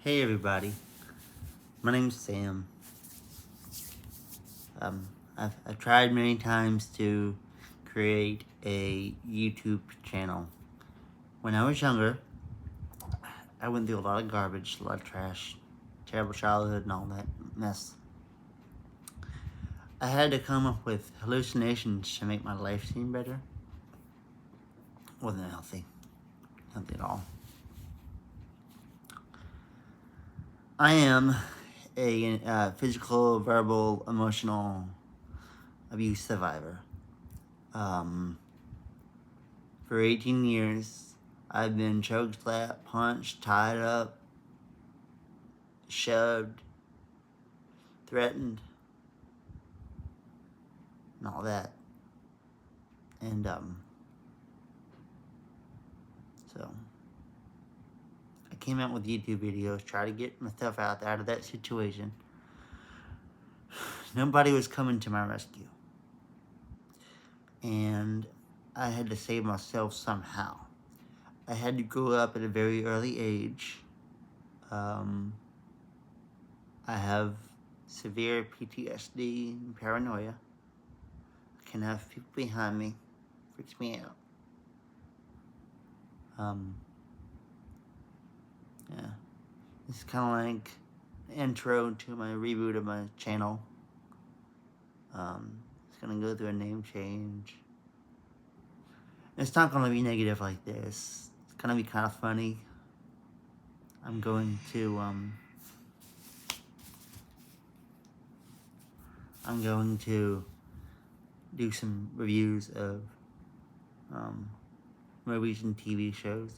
Hey everybody, my name's Sam. I've tried many times to create a YouTube channel. When I was younger, I went through a lot of garbage, a lot of trash, terrible childhood and all that mess. I had to come up with hallucinations to make my life seem better. Wasn't healthy at all. I am a physical, verbal, emotional abuse survivor. For 18 years, I've been choked, slapped, punched, tied up, shoved, threatened, and all that. And, so I came out with YouTube videos, try to get myself out of that situation. Nobody was coming to my rescue. And I had to save myself somehow. I had to grow up at a very early age. I have severe PTSD and paranoia. I can have people behind me. Freaks me out. Yeah. It's kind of like the intro to my reboot of my channel. It's gonna go through a name change. It's not gonna be negative like this. It's gonna be kind of funny. I'm going to do some reviews of movies and TV shows.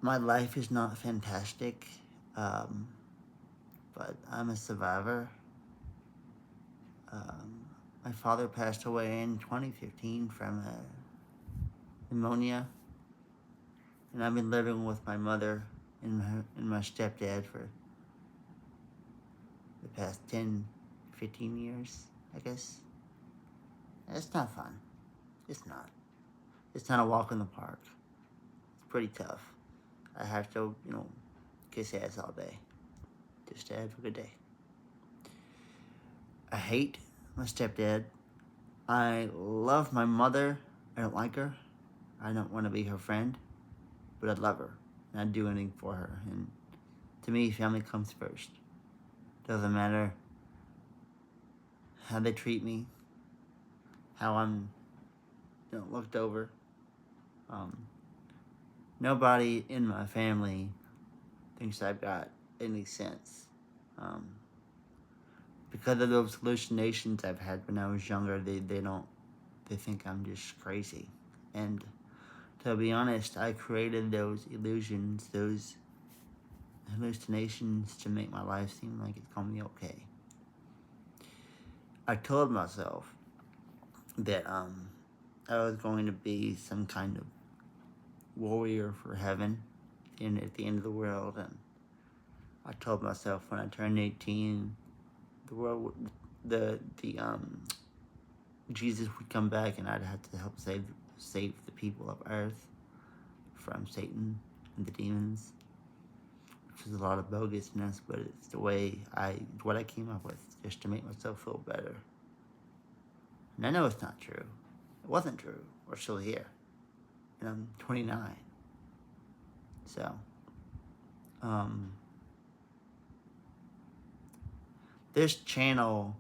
My life is not fantastic, but I'm a survivor. My father passed away in 2015 from pneumonia, and I've been living with my mother and my stepdad for the past 10, 15 years, I guess. It's not fun. It's not. It's not a walk in the park. It's pretty tough. I have to, kiss ass all day just to have a good day. I hate my stepdad. I love my mother. I don't like her. I don't want to be her friend, but I love her, and I'd do anything for her. And to me, family comes first. Doesn't matter how they treat me, how I'm, looked over. Nobody in my family thinks I've got any sense. Because of those hallucinations I've had when I was younger, they think I'm just crazy. And to be honest, I created those illusions, those hallucinations to make my life seem like it's gonna be okay. I told myself that I was going to be some kind of warrior for heaven at the end of the world, and I told myself when I turned 18, the world would, Jesus would come back, and I'd have to help save the people of Earth from Satan and the demons, which is a lot of bogusness, but it's what I came up with just to make myself feel better. And I know it's not true. It wasn't true. We're still here, and I'm 29. So, this channel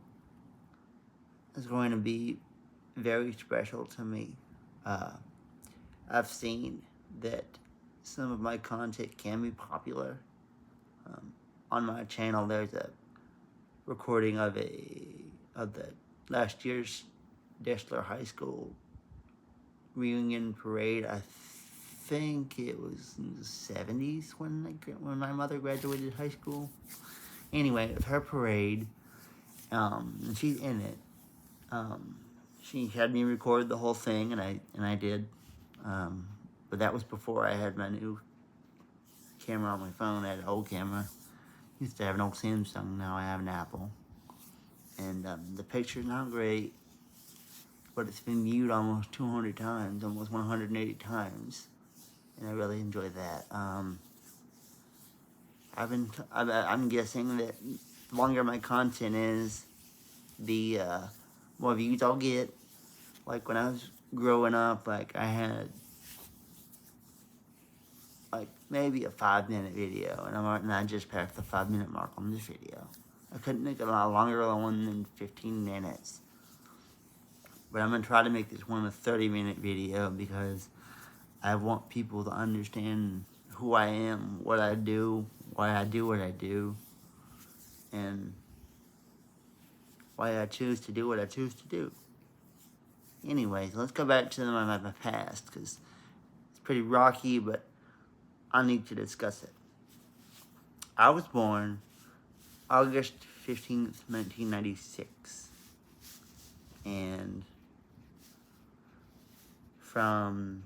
is going to be very special to me. I've seen that some of my content can be popular. On my channel, there's a recording of the last year's Dessler High School reunion parade. I think it was in the 70s when my mother graduated high school. Anyway, it's her parade, and she's in it. She had me record the whole thing, and I did. But that was before I had my new camera on my phone. I had an old camera. Used to have an old Samsung. Now I have an Apple. And the picture's not great, but it's been viewed almost 200 times, almost 180 times, and I really enjoy that. I'm guessing that the longer my content is, the more views I'll get. Like when I was growing up, like I had like maybe a 5-minute video, and I just passed the 5-minute mark on this video. I couldn't make a lot longer one than 15 minutes. But I'm gonna try to make this one a 30-minute video because I want people to understand who I am, what I do, why I do what I do, and why I choose to do what I choose to do. Anyways, let's go back to my past, because it's pretty rocky, but I need to discuss it. I was born August 15th, 1996. And from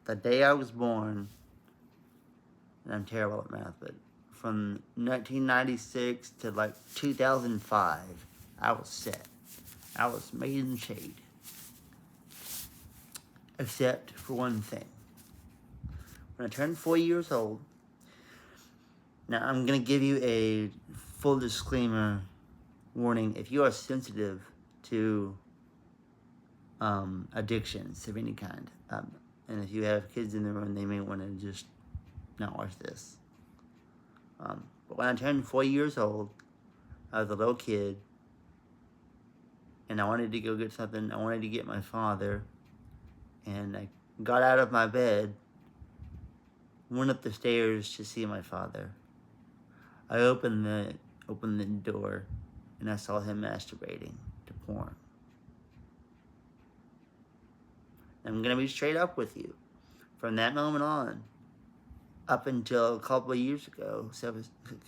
the day I was born, and I'm terrible at math, but from 1996 to like 2005, I was set. I was made in the shade. Except for one thing. When I turned 4 years old, now I'm going to give you a full disclaimer warning. If you are sensitive to addictions of any kind, and if you have kids in the room, they may want to just not watch this. But when I turned 4 years old, I was a little kid, and I wanted to go get something. I wanted to get my father, and I got out of my bed, went up the stairs to see my father. I opened the door, and I saw him masturbating to porn. I'm gonna be straight up with you. From that moment on, up until a couple of years ago, a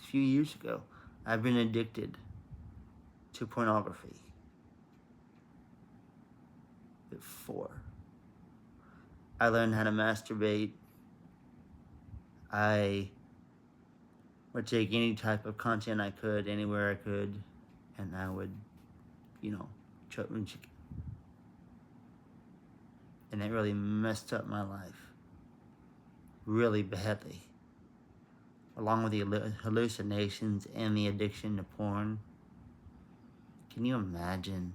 few years ago, I've been addicted to pornography. At 4. I learned how to masturbate. I would take any type of content I could, anywhere I could, and I would, choke and chicken. And it really messed up my life. Really badly. Along with the hallucinations and the addiction to porn. Can you imagine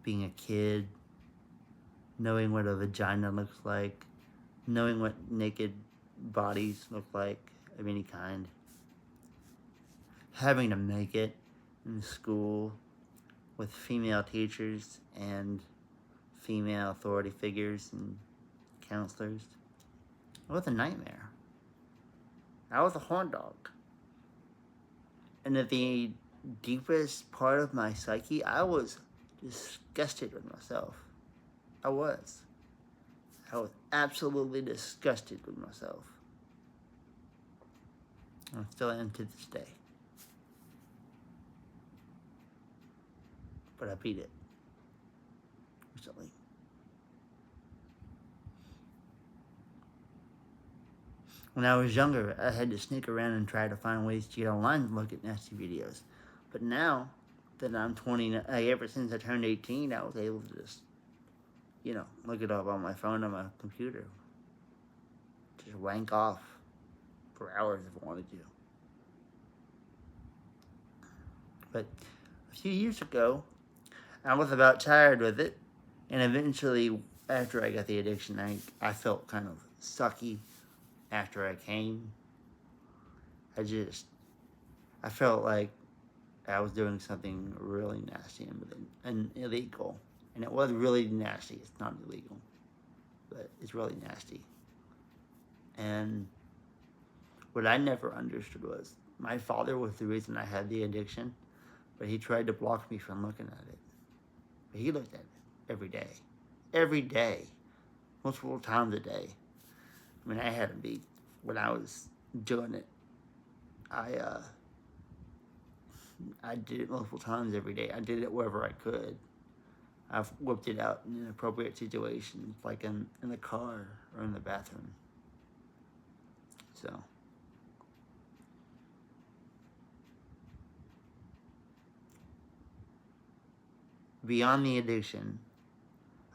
being a kid, knowing what a vagina looks like, knowing what naked bodies look like of any kind, having to make it in school with female teachers and female authority figures and counselors? It was a nightmare. I was a horn dog. And at the deepest part of my psyche, I was disgusted with myself. I was absolutely disgusted with myself. I still am to this day. But I beat it recently. When I was younger, I had to sneak around and try to find ways to get online and look at nasty videos. But now that I'm 20, ever since I turned 18, I was able to just, look it up on my phone or my computer. Just wank off for hours if I wanted to. But a few years ago, I was about tired with it. And eventually, after I got the addiction, I felt kind of sucky after I came. I felt like I was doing something really nasty and illegal. And it was really nasty. It's not illegal, but it's really nasty. And what I never understood was my father was the reason I had the addiction, but he tried to block me from looking at it. But he looked at it every day. Every day. Multiple times a day. I mean, I had to be, when I was doing it, I did it multiple times every day. I did it wherever I could. I've whipped it out in inappropriate situations, like in the car or in the bathroom. So, beyond the addiction,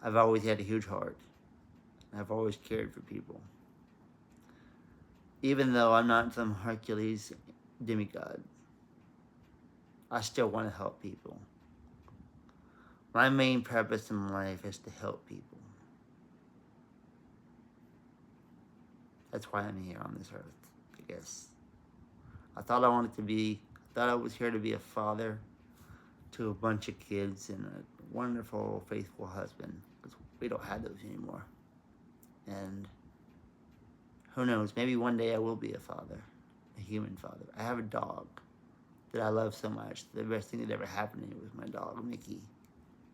I've always had a huge heart. I've always cared for people. even though I'm not some Hercules demigod, I still want to help people. My main purpose in life is to help people. That's why I'm here on this earth, I guess. I thought I was here to be a father to a bunch of kids and a wonderful, faithful husband. Because we don't have those anymore. And who knows, maybe one day I will be a father, a human father. I have a dog that I love so much. The best thing that ever happened to me was my dog, Mickey.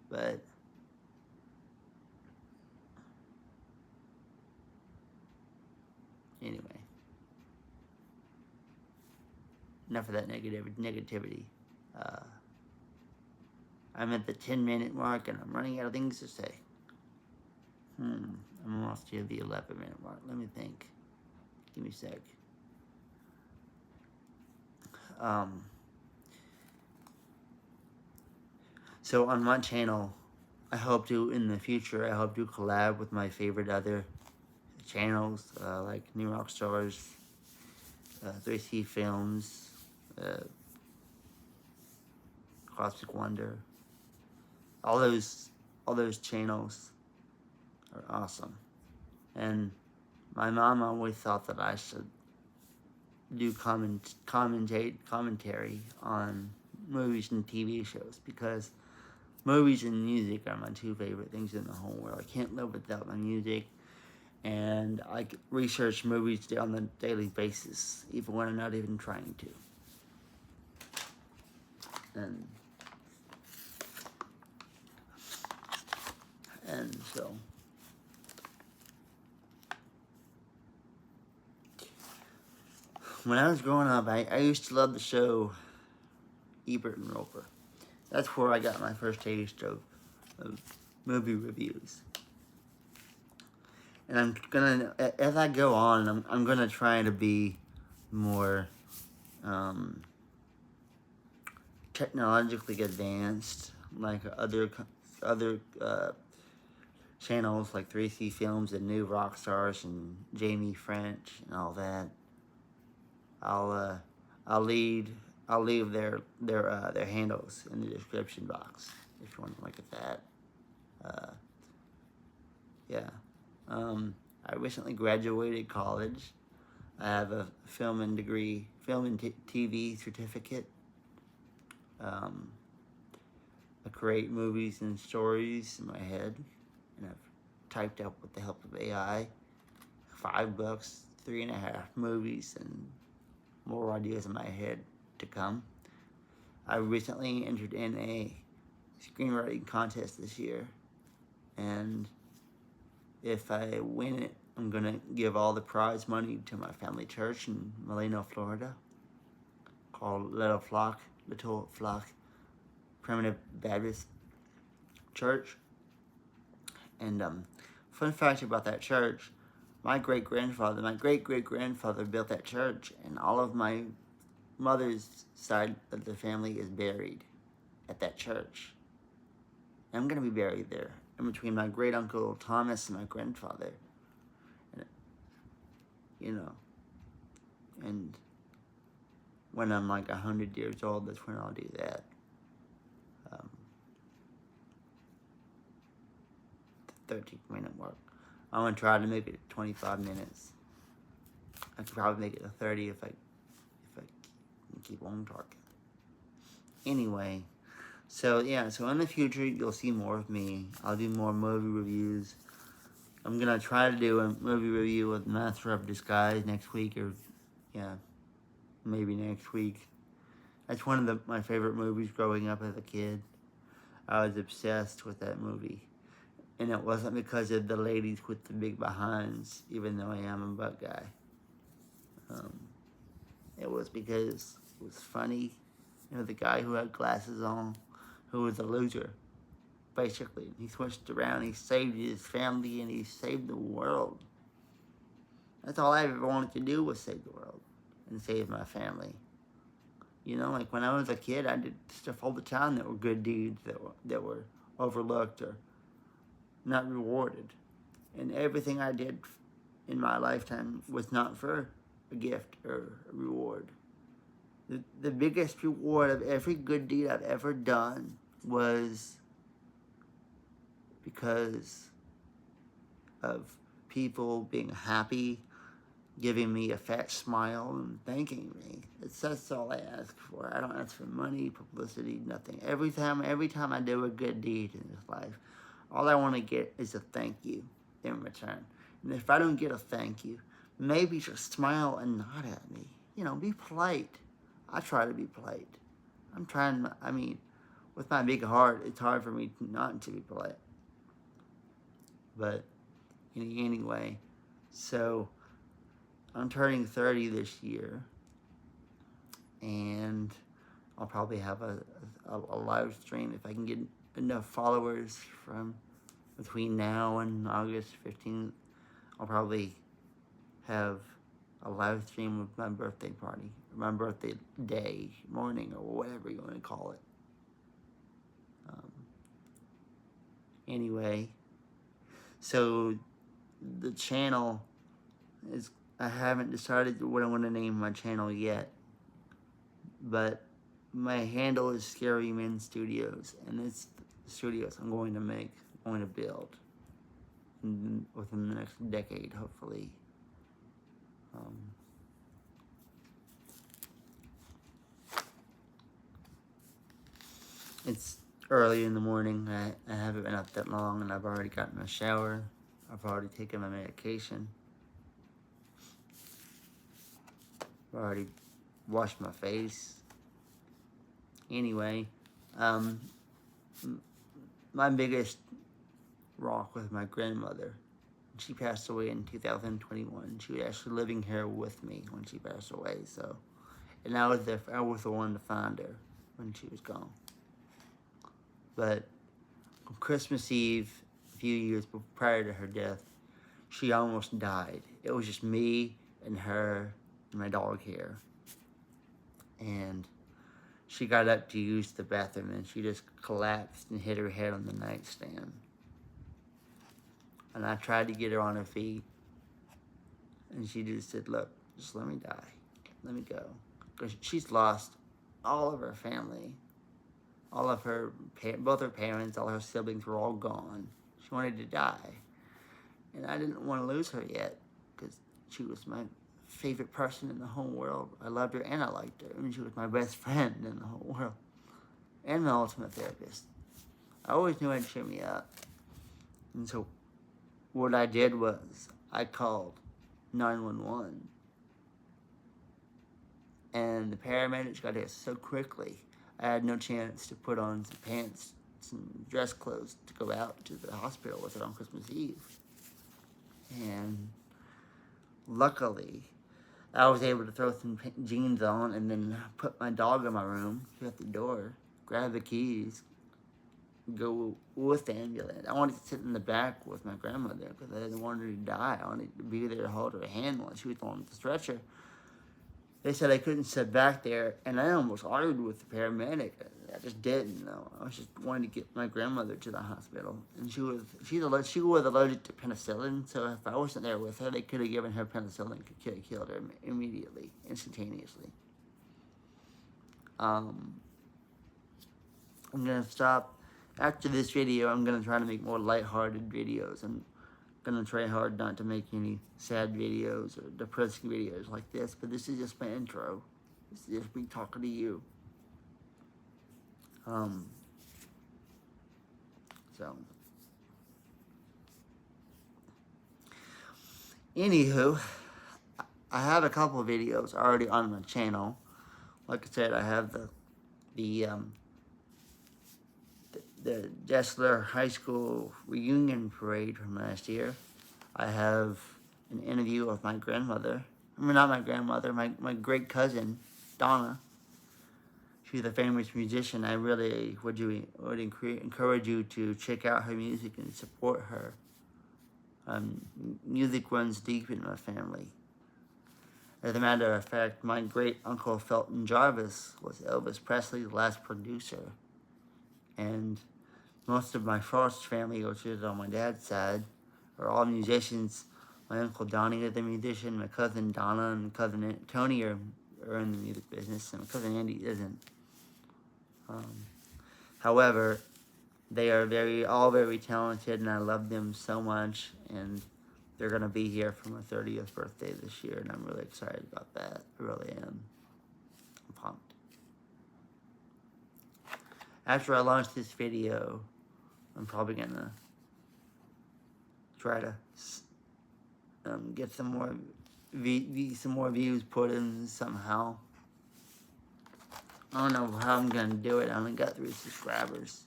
But anyway, enough of that negativity. Uh, I'm at the 10-minute mark and I'm running out of things to say. I'm almost to the 11-minute mark. Let me think. Give me a sec. So on my channel, I hope to, in the future, I hope to collab with my favorite other channels, like New Rock Stars, 3C Films, Cosmic Wonder. All those channels are awesome. And my mom always thought that I should do commentary on movies and TV shows, because movies and music are my two favorite things in the whole world. I can't live without my music, and I research movies on a daily basis, even when I'm not even trying to. And so, when I was growing up, I used to love the show Ebert and Roper. That's where I got my first taste of movie reviews. And I'm gonna, as I go on, I'm gonna try to be more technologically advanced, like other channels like 3C Films and New Rock Stars and Jamie French and all that. I'll leave their handles in the description box if you want to look at that. Yeah. I recently graduated college. I have a film and TV certificate. I create movies and stories in my head, and I've typed up with the help of AI 5 books, 3.5 movies, and more ideas in my head to come. I recently entered in a screenwriting contest this year, and if I win it, I'm gonna give all the prize money to my family church in Molino, Florida, called Little Flock Primitive Baptist Church. And fun fact about that church: my great great grandfather built that church, and all of my mother's side of the family is buried at that church. And I'm gonna be buried there, in between my great uncle Thomas and my grandfather. And, and when I'm like 100 years old, that's when I'll do that. The 13-minute mark. I'm gonna try to make it 25 minutes. I could probably make it 30 if I keep on talking. Anyway, so in the future you'll see more of me. I'll do more movie reviews. I'm gonna try to do a movie review with Master of Disguise next week, or maybe next week. That's one of my favorite movies growing up as a kid. I was obsessed with that movie. And it wasn't because of the ladies with the big behinds, even though I am a butt guy. It was because it was funny. The guy who had glasses on, who was a loser, basically. He switched around, he saved his family, and he saved the world. That's all I ever wanted to do, was save the world and save my family. Like when I was a kid, I did stuff all the time that were good deeds that were overlooked or not rewarded. And everything I did in my lifetime was not for a gift or a reward. The biggest reward of every good deed I've ever done was because of people being happy, giving me a fat smile, and thanking me. That's all I ask for. I don't ask for money, publicity, nothing. Every time I do a good deed in this life, all I want to get is a thank you in return. And if I don't get a thank you, maybe just smile and nod at me. Be polite. I try to be polite. With my big heart, it's hard for me not to be polite. But anyway, so I'm turning 30 this year, and I'll probably have a live stream if I can get enough followers from between now and August 15th. I'll probably have a live stream of my birthday party, my birthday day, morning, or whatever you want to call it. Anyway, so the channel is, I haven't decided what I want to name my channel yet, but my handle is Scary Men Studios, and it's the studios I'm going to build within the next decade, hopefully. It's early in the morning. I haven't been up that long, and I've already gotten a shower. I've already taken my medication. I've already washed my face. Anyway, my biggest rock was my grandmother. She passed away in 2021. She was actually living here with me when she passed away. And I was the one to find her when she was gone. But on Christmas Eve, a few years prior to her death, she almost died. It was just me and her and my dog here. And she got up to use the bathroom, and she just collapsed and hit her head on the nightstand. And I tried to get her on her feet, and she just said, "Look, just let me die. Let me go." Because she's lost all of her family. Both her parents, all her siblings were all gone. She wanted to die. And I didn't want to lose her yet, because she was my favorite person in the whole world. I loved her and I liked her. She was my best friend in the whole world. And my ultimate therapist. I always knew her to cheer me up. And so what I did was I called 911. And the paramedics got here so quickly, I had no chance to put on some pants, some dress clothes to go out to the hospital with her on Christmas Eve. And luckily, I was able to throw some jeans on and then put my dog in my room, shut the door, grab the keys, go with the ambulance. I wanted to sit in the back with my grandmother because I didn't want her to die. I wanted to be there to hold her hand while she was on the stretcher. They said I couldn't sit back there, and I almost argued with the paramedic. I just didn't, though. I was just wanting to get my grandmother to the hospital, and she was allergic to penicillin. So if I wasn't there with her, they could have given her penicillin, could have killed her immediately, instantaneously. I'm gonna stop after this video. I'm gonna try to make more lighthearted videos. I'm gonna try hard not to make any sad videos or depressing videos like this, but this is just my intro. This is just me talking to you. So, anywho, I have a couple of videos already on my channel. Like I said, I have the Dessler High School reunion parade from last year. I have an interview of my grandmother. Not my grandmother, my great cousin, Donna. She's a famous musician. I really would encourage you to check out her music and support her. Music runs deep in my family. As a matter of fact, my great uncle Felton Jarvis was Elvis Presley's last producer. And most of my first family, which is on my dad's side, are all musicians My uncle Donnie is a musician. My cousin Donna and cousin Tony are in the music business, and my cousin Andy isn't. However, they are all very talented, and I love them so much. And they're gonna be here for my 30th birthday this year, and I'm really excited about that. I really am. I'm pumped. After I launch this video, I'm probably gonna try to get some more views put in somehow. I don't know how I'm gonna do it. I only got 3 subscribers,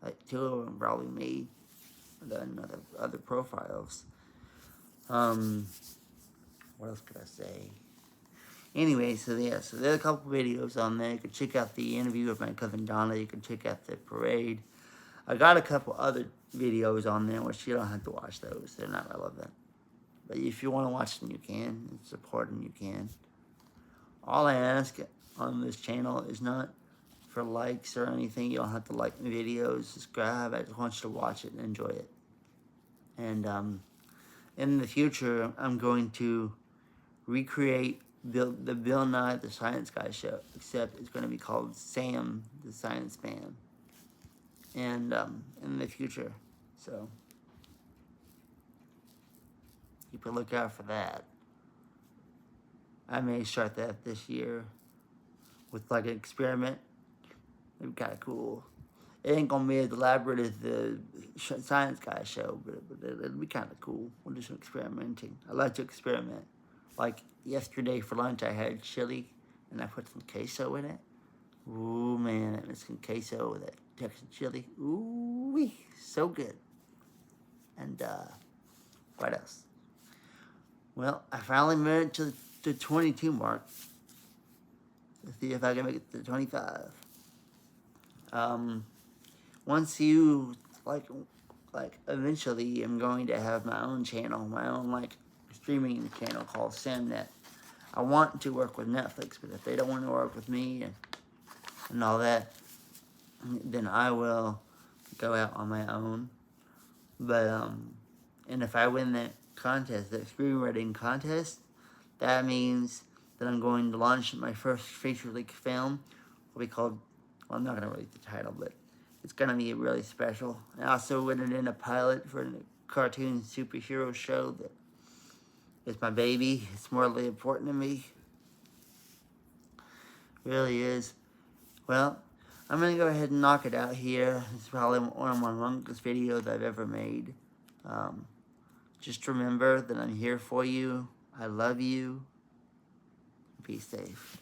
like 2 of them probably me, and then other profiles. What else could I say? Anyway, so there's a couple videos on there. You can check out the interview with my cousin Donna. You can check out the parade. I got a couple other videos on there, which you don't have to watch those. They're not relevant. But if you want to watch them, you can. And support them, you can. All I ask on this channel is not for likes or anything. You don't have to like my videos, subscribe. I just want you to watch it and enjoy it. And in the future, I'm going to recreate the Bill Nye the Science Guy show, except it's going to be called Sam the Science Man. And in the future, so keep a lookout for that. I may start that this year with like an experiment. It'd be kind of cool. It ain't gonna be as elaborate as the Science Guy show, but it'll be kind of cool. We'll do some experimenting. I like to experiment. Like yesterday for lunch, I had chili and I put some queso in it. Ooh man, and some queso with that Texas chili. Ooh wee, so good. And what else? Well, I finally made it to the 22 mark. Let's see if I can make it to 25. Once you like eventually, I'm going to have my own channel, my own like streaming channel called Samnet. I want to work with Netflix, but if they don't want to work with me and all that, then I will go out on my own. But and if I win that contest, that screenwriting contest, that means that I'm going to launch my first feature-length film. Will be called, well, I'm not going to release the title, but it's going to be really special. I also winning in a pilot for a cartoon superhero show that is my baby. It's morally important to me. It really is. Well, I'm going to go ahead and knock it out here. It's probably one of my longest videos I've ever made. Just remember that I'm here for you. I love you. Be safe.